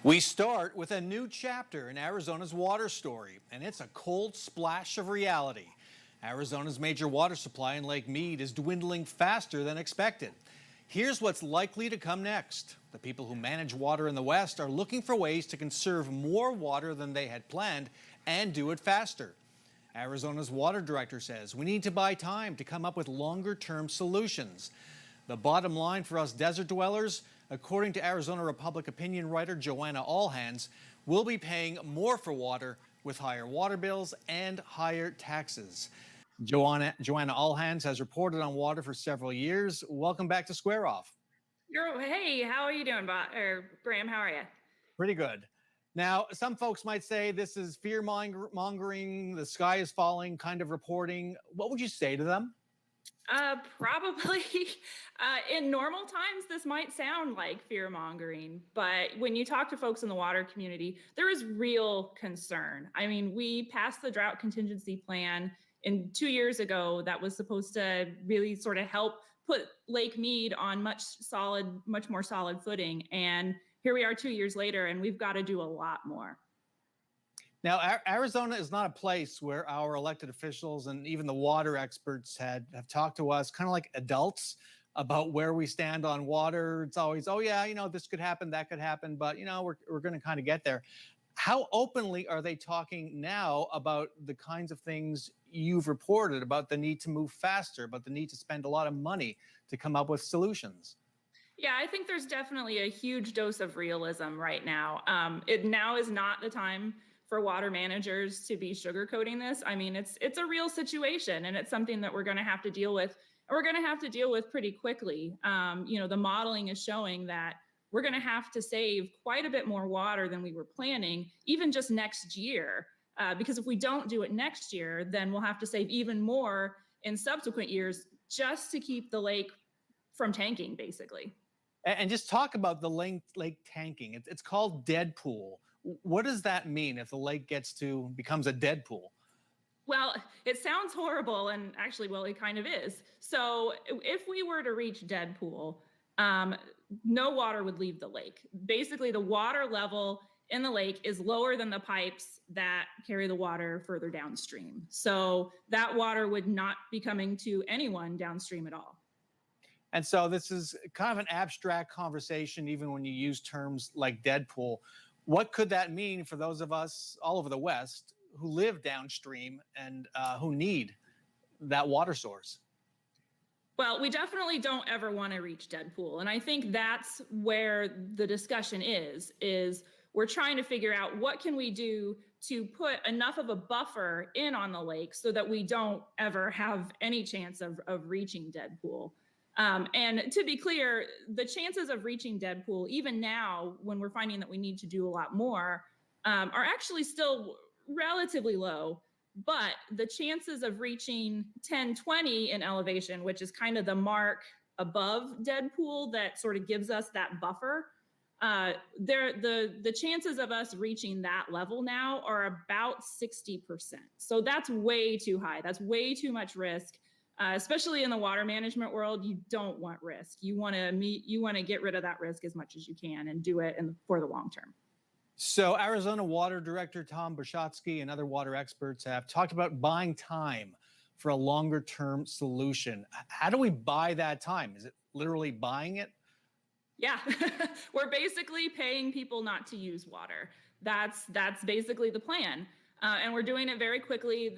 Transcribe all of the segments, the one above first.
We start with a new chapter in Arizona's water story, and it's a cold splash of reality. Arizona's major water supply in Lake Mead is dwindling faster than expected. Here's what's likely to come next. The people who manage water in the West are looking for ways to conserve more water than they had planned and do it faster. Arizona's water director says we need to buy time to come up with longer-term solutions. The bottom line for us desert dwellers, according to Arizona Republic opinion writer Joanna Allhands, we'll be paying more for water with higher water bills and higher taxes. Joanna Allhands has reported on water for several years. Welcome back to Square Off. Hey, how are you doing, Graham? How are you? Pretty good. Now, some folks might say this is fear-mongering, the sky is falling kind of reporting. What would you say to them? Probably in normal times, this might sound like fear mongering, but when you talk to folks in the water community, there is real concern. I mean, we passed the drought contingency plan 2 years ago that was supposed to really sort of help put Lake Mead on much more solid footing. And here we are 2 years later, and we've got to do a lot more. Now, Arizona is not a place where our elected officials and even the water experts have talked to us kind of like adults about where we stand on water. It's always, oh yeah, this could happen, that could happen, but we're going to kind of get there. How openly are they talking now about the kinds of things you've reported, about the need to move faster, about the need to spend a lot of money to come up with solutions? Yeah, I think there's definitely a huge dose of realism right now. Now is not the time for water managers to be sugarcoating this. I mean, it's a real situation, and it's something that we're going to have to deal with, and we're going to have to deal with pretty quickly. The modeling is showing that we're going to have to save quite a bit more water than we were planning, even just next year. Because if we don't do it next year, then we'll have to save even more in subsequent years just to keep the lake from tanking, basically. And just talk about the lake tanking. It's called Deadpool. What does that mean if the lake becomes a Deadpool? Well, it sounds horrible, and actually, well, it kind of is. So if we were to reach Deadpool, no water would leave the lake. Basically, the water level in the lake is lower than the pipes that carry the water further downstream. So that water would not be coming to anyone downstream at all. And so this is kind of an abstract conversation, even when you use terms like Deadpool. What could that mean for those of us all over the West who live downstream and who need that water source? Well, we definitely don't ever want to reach Deadpool. And I think that's where the discussion is we're trying to figure out what can we do to put enough of a buffer in on the lake so that we don't ever have any chance of reaching Deadpool. And to be clear, the chances of reaching Deadpool, even now, when we're finding that we need to do a lot more, are actually still relatively low. But the chances of reaching 1020 in elevation, which is kind of the mark above Deadpool that sort of gives us that buffer, the chances of us reaching that level now are about 60%. So that's way too high. That's way too much risk. Especially in the water management world, you don't want risk. You want to get rid of that risk as much as you can and do it for the long term. So Arizona Water Director Tom Boshatsky and other water experts have talked about buying time for a longer term solution. How do we buy that time? Is it literally buying it? Yeah, we're basically paying people not to use water. That's basically the plan. And we're doing it very quickly.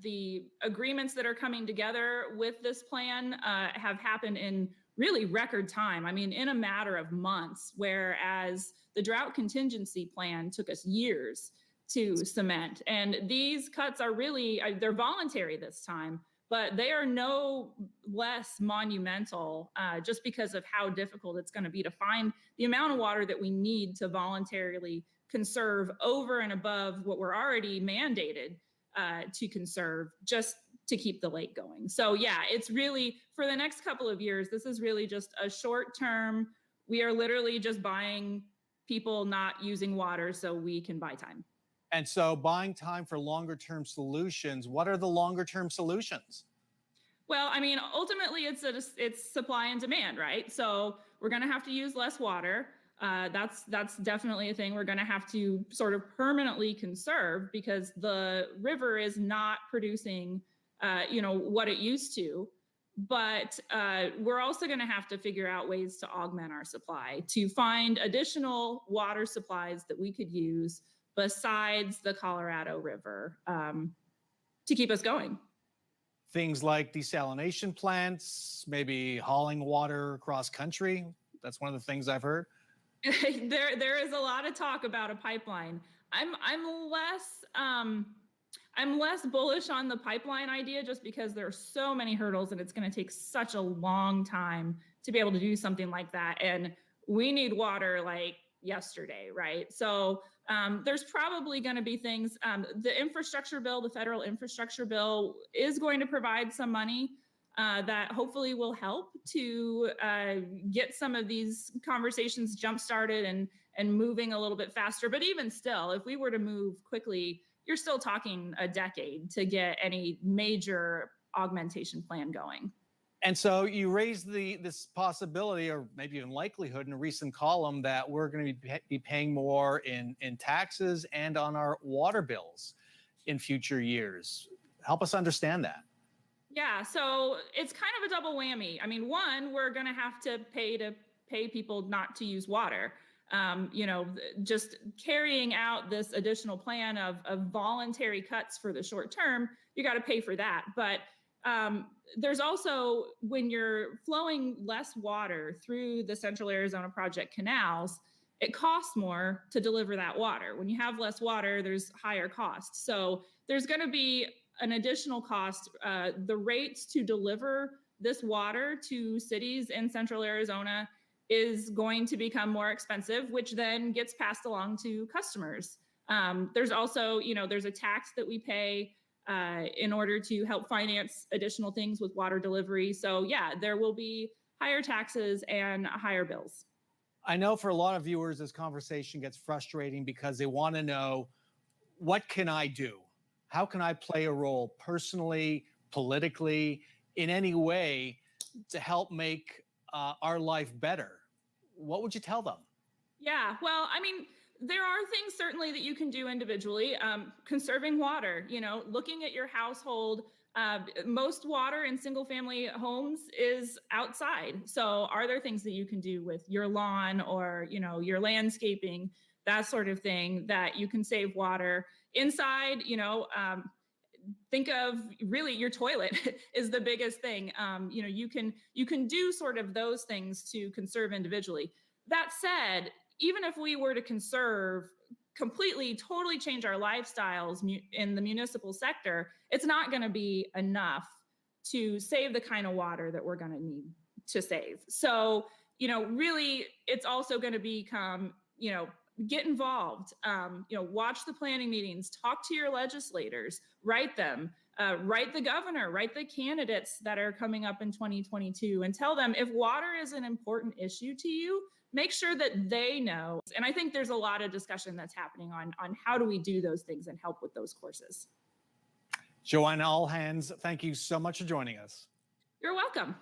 The agreements that are coming together with this plan have happened in really record time. I mean, in a matter of months, whereas the drought contingency plan took us years to cement. And these cuts are really, they're voluntary this time, but they are no less monumental just because of how difficult it's going to be to find the amount of water that we need to voluntarily conserve over and above what we're already mandated to conserve just to keep the lake going. So yeah, it's really, for the next couple of years, this is really just a short term. We are literally just buying people not using water so we can buy time. And so buying time for longer term solutions, what are the longer term solutions? Well, I mean, ultimately it's supply and demand, right? So we're going to have to use less water. That's definitely a thing we're going to have to sort of permanently conserve because the river is not producing, what it used to. But we're also going to have to figure out ways to augment our supply, to find additional water supplies that we could use besides the Colorado River to keep us going. Things like desalination plants, maybe hauling water across country. That's one of the things I've heard. There is a lot of talk about a pipeline. I'm less bullish on the pipeline idea just because there are so many hurdles and it's going to take such a long time to be able to do something like that. And we need water like yesterday, right? So there's probably going to be things. The infrastructure bill, the federal infrastructure bill, is going to provide some money that hopefully will help to get some of these conversations jump started and moving a little bit faster. But even still, if we were to move quickly, you're still talking a decade to get any major augmentation plan going. And so you raised this possibility, or maybe even likelihood, in a recent column that we're going to be paying more in taxes and on our water bills in future years. Help us understand that. Yeah, so it's kind of a double whammy. I mean, one, we're going to have to pay people not to use water. Just carrying out this additional plan of voluntary cuts for the short term, you got to pay for that. But there's also, when you're flowing less water through the Central Arizona Project canals, it costs more to deliver that water. When you have less water, there's higher costs. So there's going to be an additional cost. The rates to deliver this water to cities in Central Arizona is going to become more expensive, which then gets passed along to customers. There's also, there's a tax that we pay in order to help finance additional things with water delivery. So yeah, there will be higher taxes and higher bills. I know for a lot of viewers, this conversation gets frustrating because they want to know, what can I do? How can I play a role personally, politically, in any way to help make our life better? What would you tell them? Yeah, well, I mean, there are things certainly that you can do individually. Conserving water, looking at your household. Most water in single family homes is outside. So are there things that you can do with your lawn or, your landscaping, that sort of thing, that you can save water? Inside, think of really your toilet is the biggest thing. You can do sort of those things to conserve individually. That said, even if we were to conserve completely, totally change our lifestyles in the municipal sector, it's not going to be enough to save the kind of water that we're going to need to save. So, really, it's also going to become, get involved, watch the planning meetings, talk to your legislators, write them, write the governor, write the candidates that are coming up in 2022 and tell them, if water is an important issue to you, make sure that they know. And I think there's a lot of discussion that's happening on how do we do those things and help with those courses. Joanna Allhands, thank you so much for joining us. You're welcome.